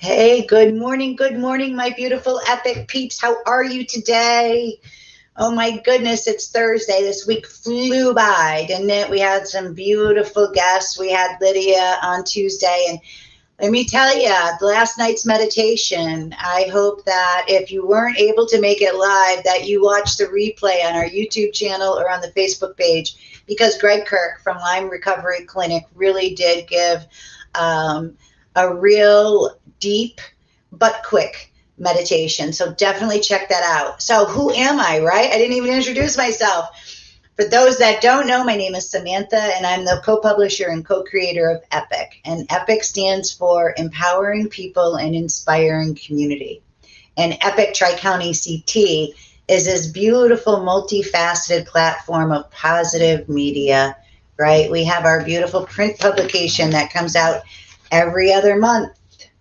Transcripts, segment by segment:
Hey, good morning, my beautiful epic peeps. How are you today? Oh my goodness, it's Thursday. This week flew by, didn't it? We had some beautiful guests. We had Lydia on Tuesday, and let me tell you, last night's meditation, I hope that if you weren't able to make it live, that you watch the replay on our YouTube channel or on the Facebook page, because Greg Kirk from Lyme Recovery Clinic really did give a real deep but quick meditation. So definitely check that out. So who am I, right? I didn't even introduce myself. For those that don't know, my name is Samantha, and I'm the co-publisher and co-creator of E.P.I.C. And E.P.I.C stands for Empowering People and Inspiring Community. And E.P.I.C TriCountyCT is this beautiful, multifaceted platform of positive media, right? We have our beautiful print publication that comes out every other month,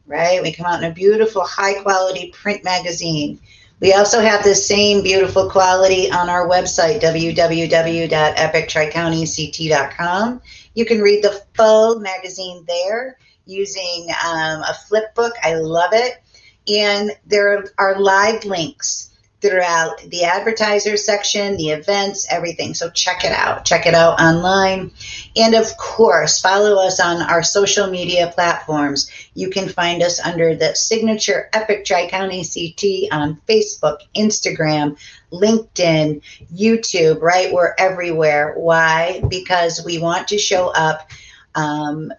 right? We come out in a beautiful, high-quality print magazine. We also have the same beautiful quality on our website, www.epictricountyct.com. You can read the full magazine there using a flip book. I love it. And there are live links throughout the advertiser section, the events, everything. So check it out. Check it out online. And of course, follow us on our social media platforms. You can find us under the signature E.P.I.C TriCountyCT on Facebook, Instagram, LinkedIn, YouTube, right? We're everywhere. Why? Because we want to show up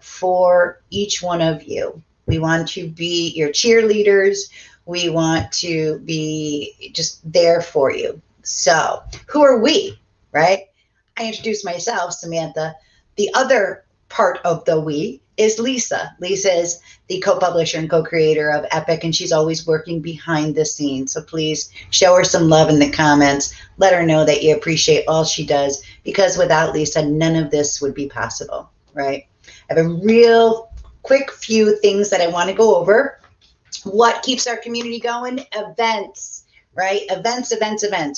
for each one of you. We want to be your cheerleaders. We want to be just there for you. So who are we, right? I introduced myself, Samantha. The other part of the we is Lisa. Lisa is the co-publisher and co-creator of E.P.I.C, and she's always working behind the scenes. So please show her some love in the comments. Let her know that you appreciate all she does, because without Lisa, none of this would be possible, right? I have a real quick few things that I want to go over. What keeps our community going? Events, right? Events,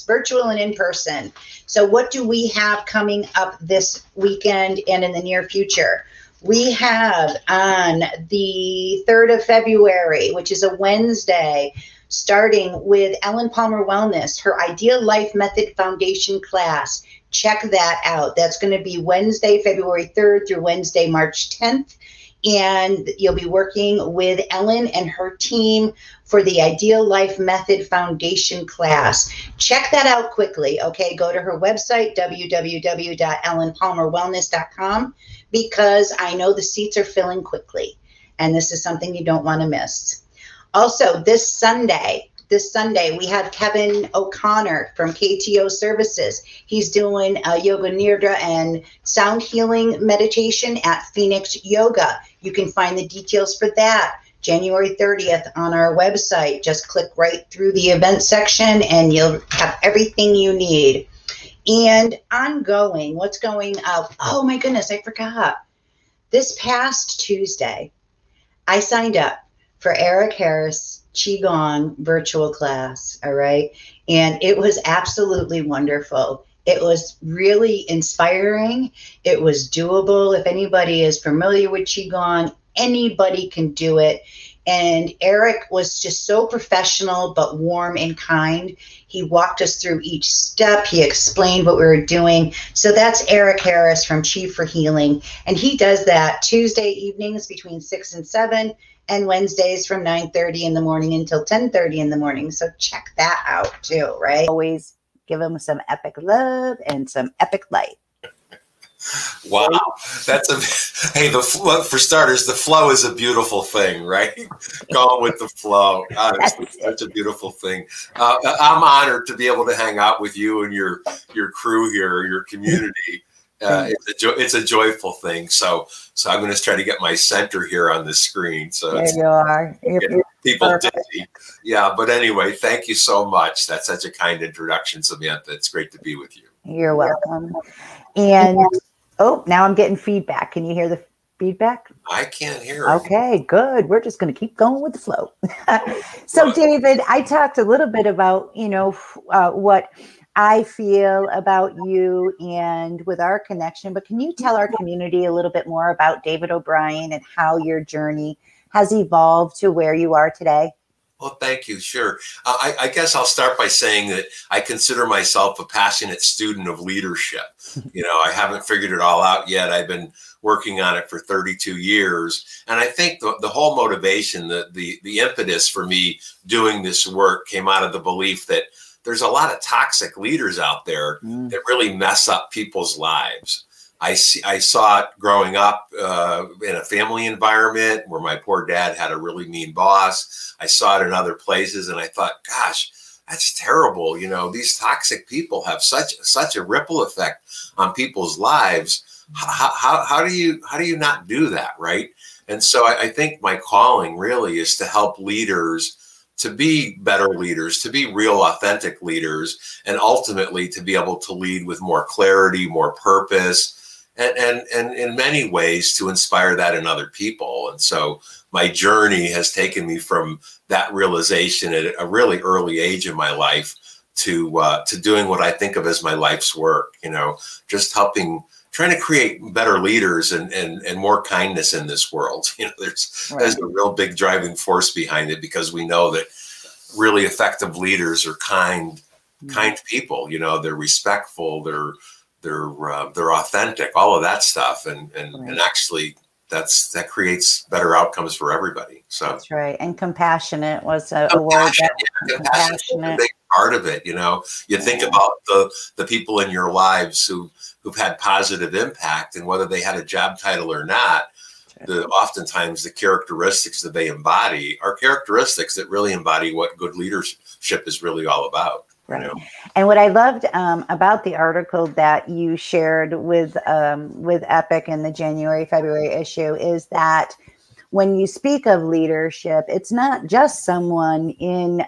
virtual and in person. So what do we have coming up this weekend and in the near future? We have on the 3rd of February, which is a Wednesday, starting with Ellen Palmer Wellness, her Ideal Life Method Foundation class. Check that out. That's going to be Wednesday, February 3rd through Wednesday, March 10th. And you'll be working with Ellen and her team for the Ideal Life Method Foundation class. Check that out quickly, okay? Go to her website, www.ellenpalmerwellness.com, because I know the seats are filling quickly, and this is something you don't want to miss. Also, this Sunday, we have Kevin O'Connor from KTO Services. He's doing a yoga nidra and sound healing meditation at Phoenix Yoga. You can find the details for that January 30th on our website. Just click right through the event section and you'll have everything you need. And ongoing, what's going up? Oh my goodness, I forgot. This past Tuesday, I signed up for Eric Harris Qigong virtual class, all right? And it was absolutely wonderful. It was really inspiring. It was doable. If anybody is familiar with Qigong, anybody can do it. And Eric was just so professional, but warm and kind. He walked us through each step. He explained what we were doing. So that's Eric Harris from Chi for Healing. And he does that Tuesday evenings between 6 and 7. And Wednesdays from 9:30 in the morning until 10:30 in the morning. So check that out too, right? Always give them some epic love and some epic light. Wow. That's hey, the flow, for starters, the flow is a beautiful thing, right? Going with the flow. It's such a beautiful thing. I'm honored to be able to hang out with you and your crew here, your community. It's a joyful thing. So I'm going to try to get my center here on the screen. So there you are. People dizzy. Yeah. But anyway, thank you so much. That's such a kind introduction, Samantha. It's great to be with you. You're welcome. And now I'm getting feedback. Can you hear the feedback? I can't hear it. Okay, good. We're just going to keep going with the flow. So David, I talked a little bit about, what I feel about you and with our connection, but can you tell our community a little bit more about David O'Brien and how your journey has evolved to where you are today? Well, thank you. Sure. I guess I'll start by saying that I consider myself a passionate student of leadership. You know, I haven't figured it all out yet. I've been working on it for 32 years. And I think the whole motivation, the impetus for me doing this work came out of the belief that there's a lot of toxic leaders out there that really mess up people's lives. I saw it growing up in a family environment where my poor dad had a really mean boss. I saw it in other places, and I thought, gosh, that's terrible. You know, these toxic people have such a ripple effect on people's lives. How do you not do that, right? And so I think my calling really is to help leaders to be better leaders, to be real, authentic leaders, and ultimately to be able to lead with more clarity, more purpose, and in many ways to inspire that in other people. And so my journey has taken me from that realization at a really early age in my life to doing what I think of as my life's work, you know, just trying to create better leaders and more kindness in this world. You know, there's a real big driving force behind it, because we know that really effective leaders are kind people. You know, they're respectful, they're authentic, all of that stuff, and actually that creates better outcomes for everybody. So that's right. And compassionate was a word. Compassionate is a big part of it. You know, you think about the people in your lives who've had positive impact, and whether they had a job title or not, oftentimes the characteristics that they embody are characteristics that really embody what good leadership is really all about. Right. You know? And what I loved about the article that you shared with E.P.I.C in the January-February issue is that when you speak of leadership, it's not just someone in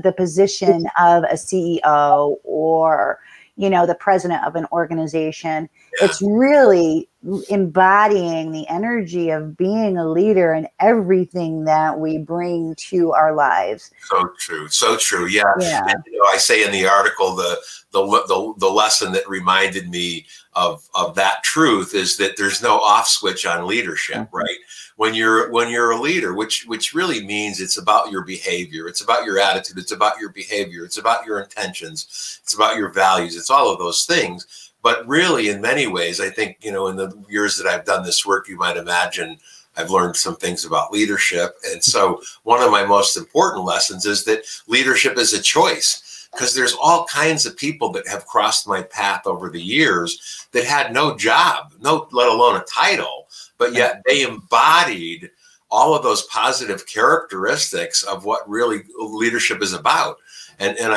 the position of a CEO or, you know, the president of an organization. It's really embodying the energy of being a leader in everything that we bring to our lives. So true. So true. Yeah. And, you know, I say in the article, the lesson that reminded me of that truth is that there's no off switch on leadership, right? When you're a leader, which really means it's about your behavior, it's about your attitude, it's about your behavior, it's about your intentions, it's about your values, it's all of those things. But really, in many ways, I think, you know, in the years that I've done this work, you might imagine I've learned some things about leadership. And so one of my most important lessons is that leadership is a choice, because there's all kinds of people that have crossed my path over the years that had no job, let alone a title, but yet they embodied all of those positive characteristics of what really leadership is about.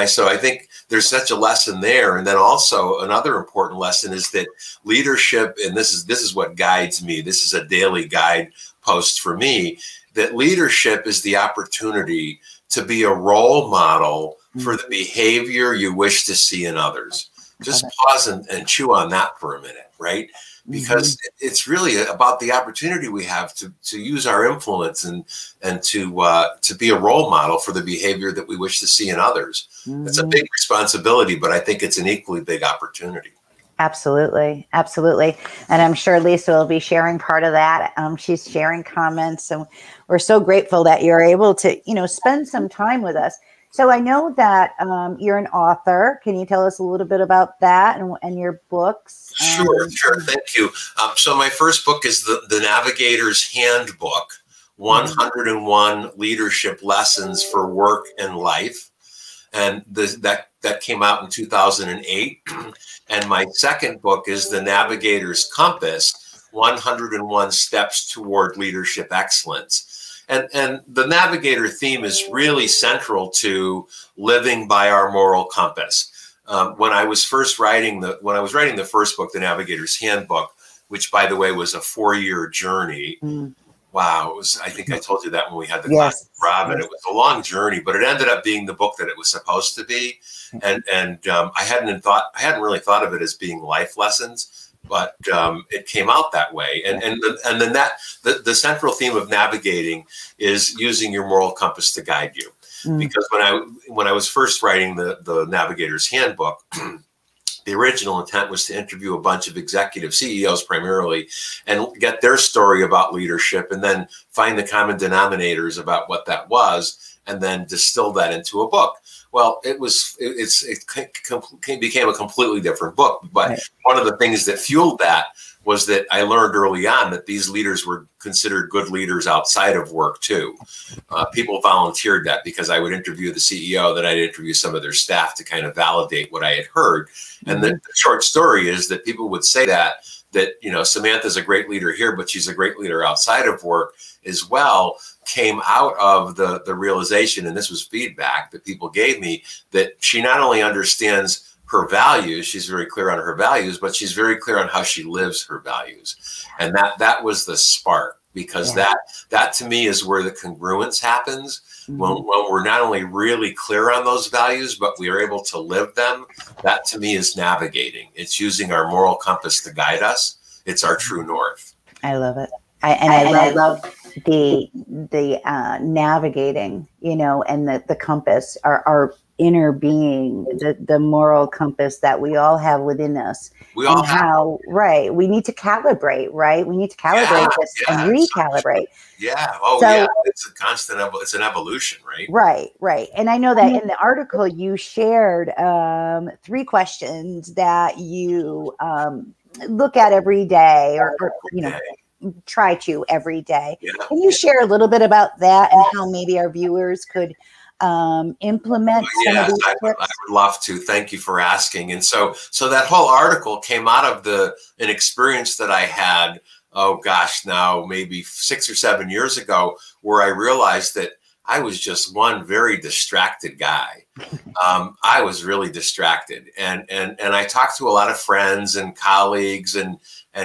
So I think there's such a lesson there. And then also another important lesson is that leadership, and this is what guides me, this is a daily guide post for me, that leadership is the opportunity to be a role model for the behavior you wish to see in others. Just pause and chew on that for a minute, right? Because it's really about the opportunity we have to use our influence and to be a role model for the behavior that we wish to see in others. It's a big responsibility, but I think it's an equally big opportunity. Absolutely. Absolutely. And I'm sure Lisa will be sharing part of that. She's sharing comments, and we're so grateful that you're able to, you know, spend some time with us. So I know that you're an author. Can you tell us a little bit about that and your books? Sure. Thank you. So my first book is the Navigator's Handbook, 101 Leadership Lessons for Work and Life. And that came out in 2008. And my second book is the Navigator's Compass, 101 Steps Toward Leadership Excellence. And the Navigator theme is really central to living by our moral compass. When I was writing the first book, the Navigator's Handbook, which by the way was a 4-year journey. Wow, I think I told you that when we had the class with Robin. It was a long journey, but it ended up being the book that it was supposed to be. And I hadn't really thought of it as being life lessons, but it came out that way. And then the central theme of navigating is using your moral compass to guide you. Because when I was first writing the Navigator's Handbook, the original intent was to interview a bunch of executive CEOs primarily and get their story about leadership, and then find the common denominators about what that was, and then distill that into a book. Well, it became a completely different book. But right. One of the things that fueled that was that I learned early on that these leaders were considered good leaders outside of work too. People volunteered that, because I would interview the CEO, then I'd interview some of their staff to kind of validate what I had heard. And the short story is that people would say that, you know, Samantha's a great leader here, but she's a great leader outside of work as well, came out of the realization, and this was feedback that people gave me, that she not only understands her values, she's very clear on her values, but she's very clear on how she lives her values. And that was the spark, because that to me is where the congruence happens. When we're not only really clear on those values, but we are able to live them. That to me is navigating. It's using our moral compass to guide us. It's our true north. I love it. I love the navigating, you know, and the compass, our inner being, the moral compass that we all have within us. We all have. Right. We need to calibrate, right? We need to calibrate this and recalibrate. Yeah. Oh, yeah. It's a constant, it's an evolution, right? Right, right. And I know that in the article you shared 3 questions that you look at every day, or you know, try to every day. Yeah. Can you share a little bit about that and how maybe our viewers could implement some of these tips? I would love to. Thank you for asking. And so that whole article came out of an experience that I had, oh gosh, now maybe 6 or 7 years ago, where I realized that I was just one very distracted guy. I was really distracted, and I talked to a lot of friends and colleagues and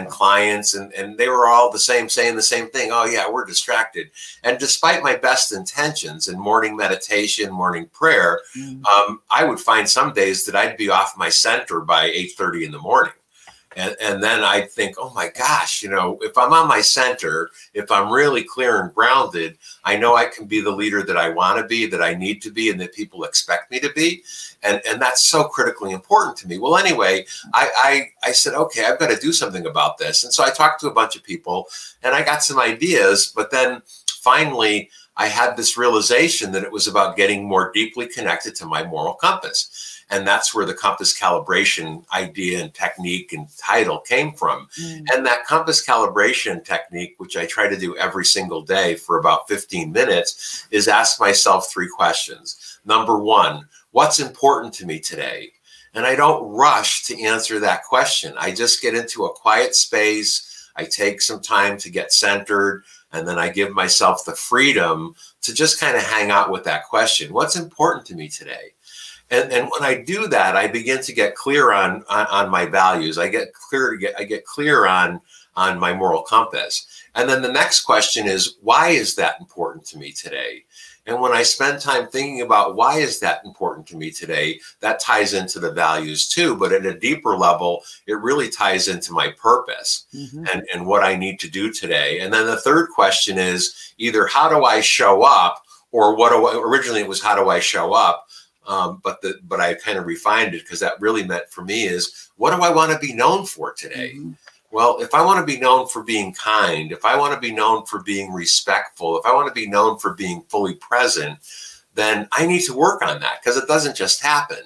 clients, and they were all saying the same thing. Oh yeah, we're distracted. And despite my best intentions and morning meditation, morning prayer, I would find some days that I'd be off my center by 8:30 in the morning. And then I'd think, oh my gosh, you know, if I'm on my center, if I'm really clear and grounded, I know I can be the leader that I want to be, that I need to be, and that people expect me to be. And that's so critically important to me. Well, anyway, I said, okay, I've got to do something about this. And so I talked to a bunch of people, and I got some ideas, but then finally I had this realization that it was about getting more deeply connected to my moral compass. And that's where the compass calibration idea and technique and title came from. And that compass calibration technique, which I try to do every single day for about 15 minutes, is ask myself 3 questions. Number 1, what's important to me today? And I don't rush to answer that question. I just get into a quiet space. I take some time to get centered, and then I give myself the freedom to just kind of hang out with that question. What's important to me today? And when I do that, I begin to get clear on my values. I get clear on my moral compass. And then the next question is, why is that important to me today? And when I spend time thinking about why is that important to me today, that ties into the values too. But at a deeper level, it really ties into my purpose and what I need to do today. And then the third question is either how do I show up, or originally it was how do I show up? But I kind of refined it, because that really meant for me is, what do I want to be known for today? Well, if I want to be known for being kind, if I want to be known for being respectful, if I want to be known for being fully present, then I need to work on that, because it doesn't just happen.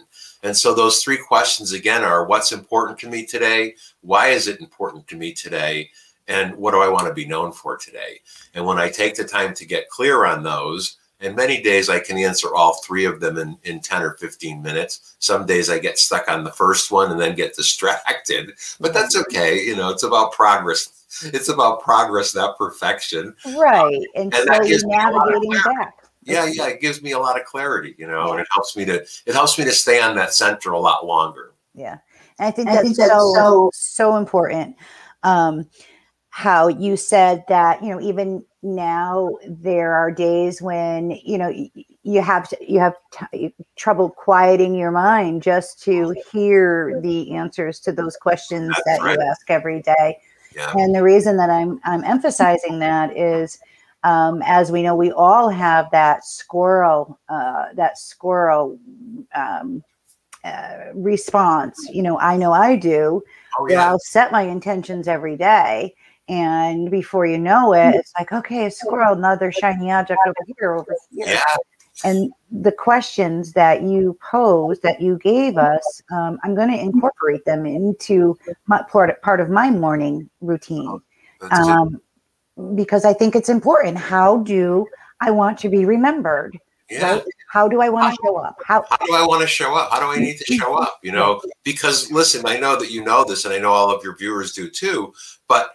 And so those 3 questions again are, what's important to me today? Why is it important to me today? And what do I want to be known for today? And when I take the time to get clear on those, and many days I can answer all 3 of them in 10 or 15 minutes. Some days I get stuck on the first one and then get distracted, but that's okay. You know, it's about progress. It's about progress, not perfection. Right. And so you're navigating back. Yeah. It gives me a lot of clarity, you know, and it helps me to stay on that center a lot longer. Yeah. And I think that's so important. How you said that, you know, even now there are days when, you know, you have trouble quieting your mind just to hear the answers to those questions that you ask every day. Yeah. And the reason that I'm emphasizing that is, as we know, we all have that squirrel response. You know I do. Oh, Where yeah. I'll set my intentions every day, and before you know it, it's like, okay, a squirrel, another shiny object over here. Yeah. And the questions that you posed, that you gave us, I'm going to incorporate them into part of my morning routine. That's good. Because I think it's important. How do I want to be remembered? Yeah. Right? How do I want to show up? How do I want to show up? How do I need to show up? You know, because listen, I know that you know this, and I know all of your viewers do too, but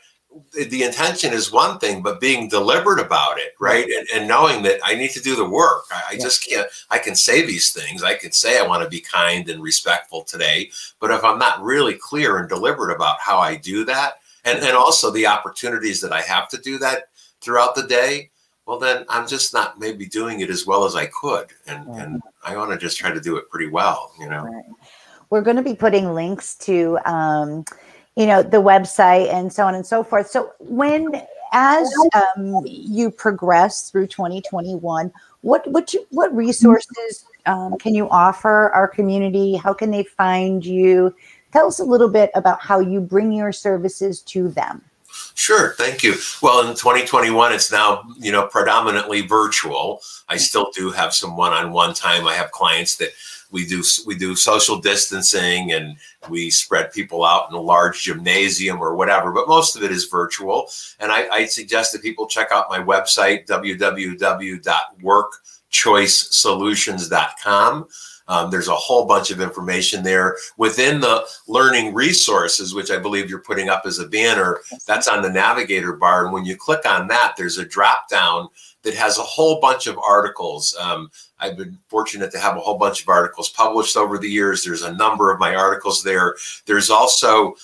the intention is one thing, but being deliberate about it, right? And knowing that I need to do the work. I just can't, I can say these things. I can say I want to be kind and respectful today, but if I'm not really clear and deliberate about how I do that, and also the opportunities that I have to do that throughout the day, well, then I'm just not maybe doing it as well as I could. And I want to just try to do it pretty well, you know. Right. We're going to be putting links to, you know, the website and so on and so forth. So as you progress through 2021, what resources can you offer our community? How can they find you? Tell us a little bit about how you bring your services to them. Sure. Thank you. Well, in 2021, it's now, you know, predominantly virtual. I still do have some one-on-one time. I have clients that we do social distancing and we spread people out in a large gymnasium or whatever, but most of it is virtual. And I suggest that people check out my website, www.workchoicesolutions.com. There's a whole bunch of information there within the learning resources, which I believe you're putting up as a banner. That's on the Navigator bar. And when you click on that, there's a drop down that has a whole bunch of articles. I've been fortunate to have a whole bunch of articles published over the years. There's a number of my articles there. There's also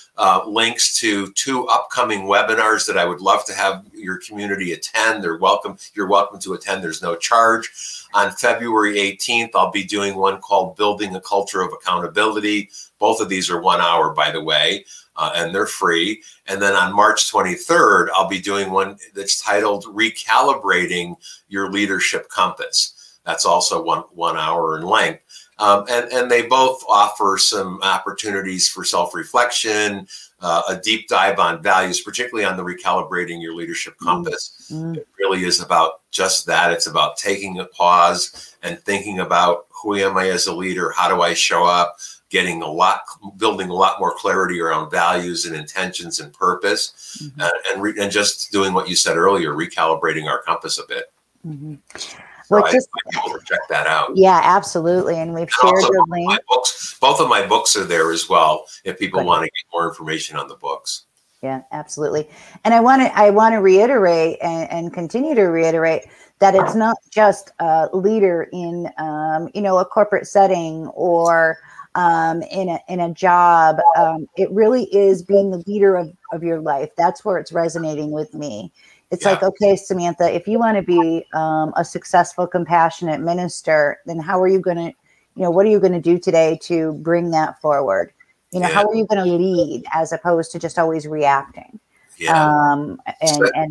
links to 2 upcoming webinars that I would love to have your community attend. You're welcome to attend. There's no charge. On February 18th, I'll be doing one called Building a Culture of Accountability. Both of these are 1 hour, by the way, and they're free. And then on March 23rd, I'll be doing one that's titled Recalibrating Your Leadership Compass. That's also one hour in length. And they both offer some opportunities for self-reflection, a deep dive on values, particularly on the Recalibrating Your Leadership Compass. It really is about just that. It's about taking a pause and thinking about who am I as a leader? How do I show up? Building a lot more clarity around values and intentions and purpose, and just doing what you said earlier, recalibrating our compass a bit. Well, so I will check that out. Yeah, absolutely. And we've shared the link. Both of my books are there as well, if people want to get more information on the books. Yeah, absolutely. And I want to reiterate and continue to reiterate that it's not just a leader in you know, a corporate setting or in a job. It really is being the leader of your life. That's where it's resonating with me. It's like, okay, Samantha, if you want to be a successful, compassionate minister, then how are you going to, you know, what are you going to do today to bring that forward? You know, how are you going to lead as opposed to just always reacting? And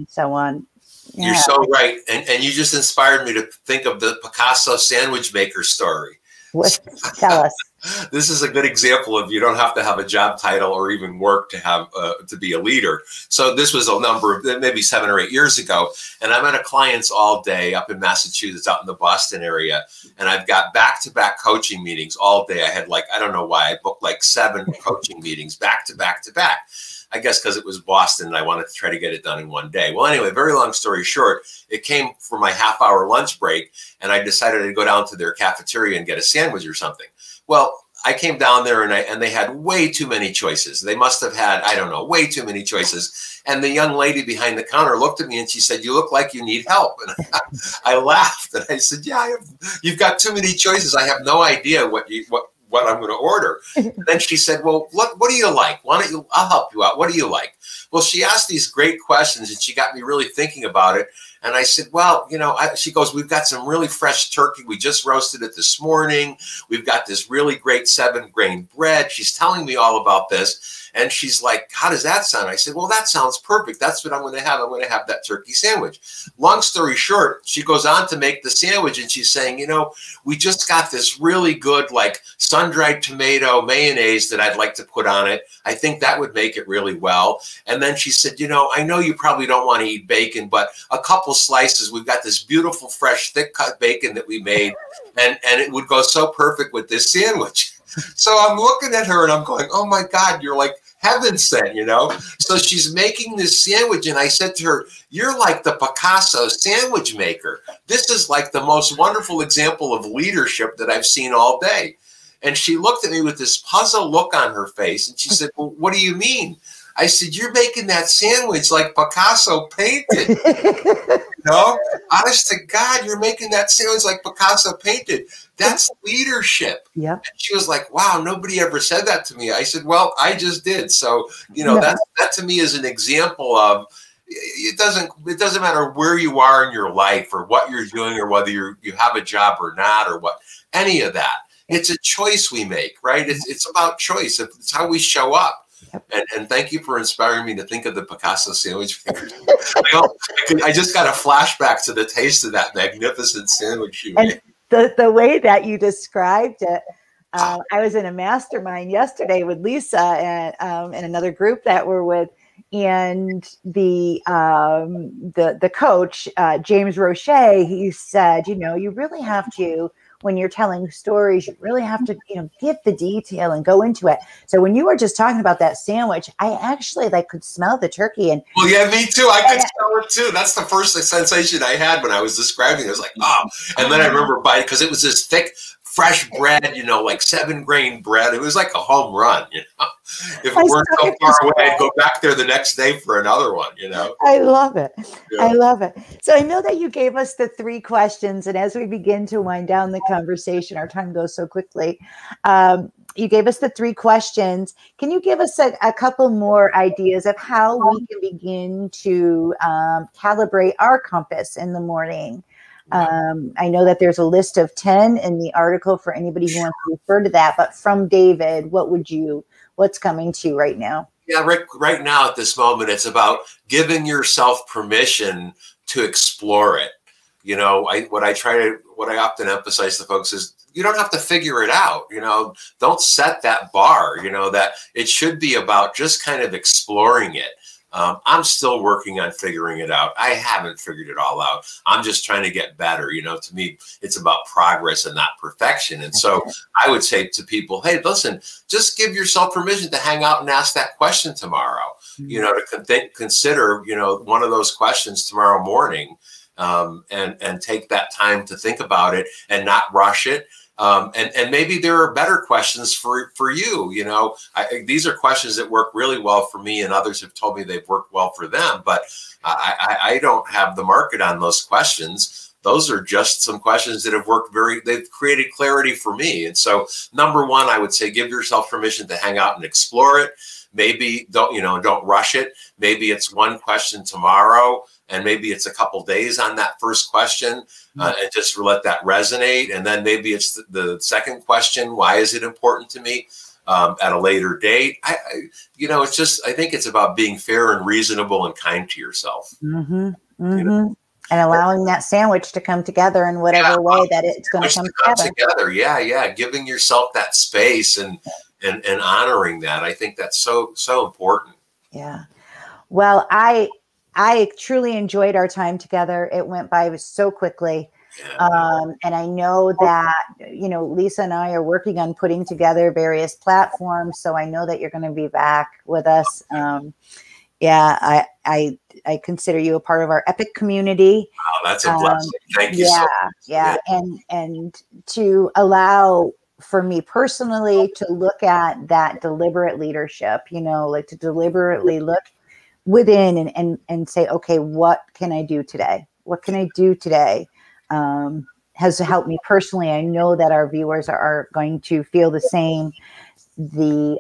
so on. Yeah. You're so right. And you just inspired me to think of the Picasso Sandwich maker story. Tell us. This is a good example of you don't have to have a job title or even work to have to be a leader. So this was a number of maybe 7 or 8 years ago, and I'm at a client's all day up in Massachusetts, out in the Boston area, and I've got back-to-back coaching meetings all day. I had, like, I don't know why, I booked like 7 coaching meetings back to back to back. I guess because it was Boston and I wanted to try to get it done in one day. Well, anyway, very long story short, it came for my half-hour lunch break, and I decided to go down to their cafeteria and get a sandwich or something. Well, I came down there and they had way too many choices. They must have had, I don't know, way too many choices. And the young lady behind the counter looked at me and she said, "You look like you need help." And I laughed and I said, "Yeah, you've got too many choices. I have no idea what I'm going to order." And then she said, "Well, what do you like? Why don't you, I'll help you out. What do you like?" Well, she asked these great questions and she got me really thinking about it. And I said, "Well, you know," she goes, "We've got some really fresh turkey. We just roasted it this morning. We've got this really great 7-grain bread." She's telling me all about this. And she's like, how does that sound? I said, well, that sounds perfect. That's what I'm going to have. I'm going to have that turkey sandwich. Long story short, she goes on to make the sandwich, and she's saying, you know, we just got this really good, like, sun-dried tomato mayonnaise that I'd like to put on it. I think that would make it really well. And then she said, you know, I know you probably don't want to eat bacon, but a couple slices, we've got this beautiful, fresh, thick cut bacon that we made, and it would go so perfect with this sandwich. So I'm looking at her and I'm going, oh my God, you're like heaven sent, you know? So she's making this sandwich, and I said to her, you're like the Picasso sandwich maker. This is like the most wonderful example of leadership that I've seen all day. And she looked at me with this puzzled look on her face, and she said, well, what do you mean? I said, you're making that sandwich like Picasso painted. No, honest to God, you're making that sandwich like Picasso painted. That's leadership. Yeah. And she was like, wow, nobody ever said that to me. I said, well, I just did. So, you know, that to me is an example of, it doesn't matter where you are in your life or what you're doing or whether you have a job or not or what, any of that. It's a choice we make, right? It's about choice. It's how we show up. And thank you for inspiring me to think of the Picasso sandwich makers. I just got a flashback to the taste of that magnificent sandwich you made. The way that you described it, I was in a mastermind yesterday with Lisa and another group that we're with, and the coach, James Roche, he said, you know, you really have to, when you're telling stories, you really have to, you know, give the detail and go into it. So when you were just talking about that sandwich, I actually could smell the turkey. And well, yeah, me too. I could smell it too. That's the first sensation I had when I was describing it. I was like, oh, and then I remember biting, because it was this thick, fresh bread, you know, like 7-grain bread. It was like a home run, you know. If it weren't so far away, I'd go back there the next day for another one, you know. I love it. Yeah. I love it. So I know that you gave us the 3 questions, and as we begin to wind down the conversation, our time goes so quickly. You gave us the 3 questions. Can you give us a couple more ideas of how we can begin to calibrate our compass in the morning? I know that there's a list of 10 in the article for anybody who wants to refer to that, but from David, what's coming to you right now? Yeah, right now at this moment, it's about giving yourself permission to explore it. You know, what I often emphasize to folks is you don't have to figure it out. You know, don't set that bar, you know, that it should be about just kind of exploring it. I'm still working on figuring it out. I haven't figured it all out. I'm just trying to get better. You know, to me, it's about progress and not perfection. And so I would say to people, hey, listen, just give yourself permission to hang out and ask that question tomorrow, you know, to consider, you know, one of those questions tomorrow morning, and take that time to think about it and not rush it. And maybe there are better questions for you. You know, these are questions that work really well for me, and others have told me they've worked well for them. But I don't have the market on those questions. Those are just some questions that have worked they've created clarity for me. And so, number 1, I would say give yourself permission to hang out and explore it. Maybe don't rush it. Maybe it's one question tomorrow, and maybe it's a couple days on that first question, and just let that resonate. And then maybe it's the second question, why is it important to me, at a later date? It's just, I think it's about being fair and reasonable and kind to yourself. You know? And allowing that sandwich to come together in whatever way that it's going to come together. Yeah. Giving yourself that space and honoring that. I think that's so important. Yeah. Well, I truly enjoyed our time together. It went by so quickly. Yeah. And I know that, you know, Lisa and I are working on putting together various platforms. So I know that you're going to be back with us. I consider you a part of our EPIC community. Oh, that's a blessing. Thank you so much. Yeah. And to allow for me personally to look at that deliberate leadership, you know, like to deliberately look within and say, okay, what can I do today? What can I do today? Has helped me personally. I know that our viewers are going to feel the same. The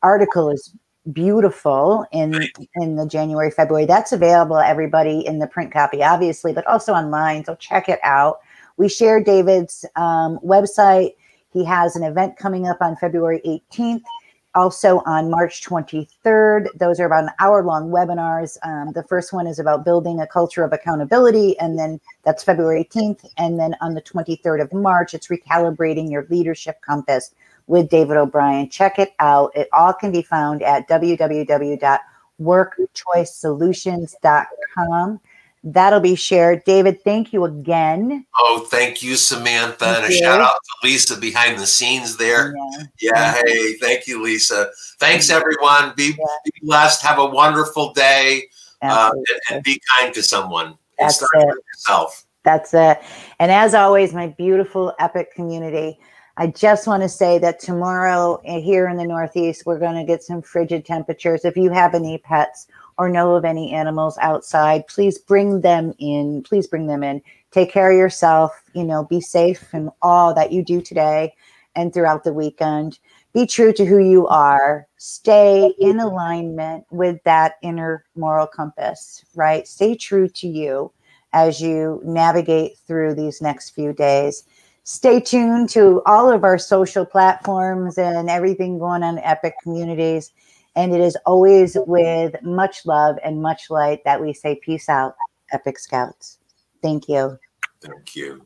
article is beautiful in the January, February. That's available, everybody, in the print copy, obviously, but also online. So check it out. We share David's website. He has an event coming up on February 18th. Also on March 23rd, those are about an hour-long webinars. The first one is about building a culture of accountability, and then that's February 18th. And then on the 23rd of March, it's Recalibrating Your Leadership Compass with David O'Brien. Check it out. It all can be found at www.workchoicesolutions.com. That'll be shared. David, thank you again. Oh, thank you, Samantha. And a shout out to Lisa behind the scenes there. Yeah, hey, thank you, Lisa. Thanks, everyone. Be blessed. Have a wonderful day. And be kind to someone. And start with yourself. That's it. And as always, my beautiful EPIC community, I just want to say that tomorrow here in the Northeast, we're going to get some frigid temperatures. If you have any pets or know of any animals outside, please bring them in. Please bring them in. Take care of yourself. You know, be safe in all that you do today and throughout the weekend. Be true to who you are. Stay in alignment with that inner moral compass, right? Stay true to you as you navigate through these next few days. Stay tuned to all of our social platforms and everything going on in EPIC communities. And it is always with much love and much light that we say peace out, EPIC Scouts. Thank you. Thank you.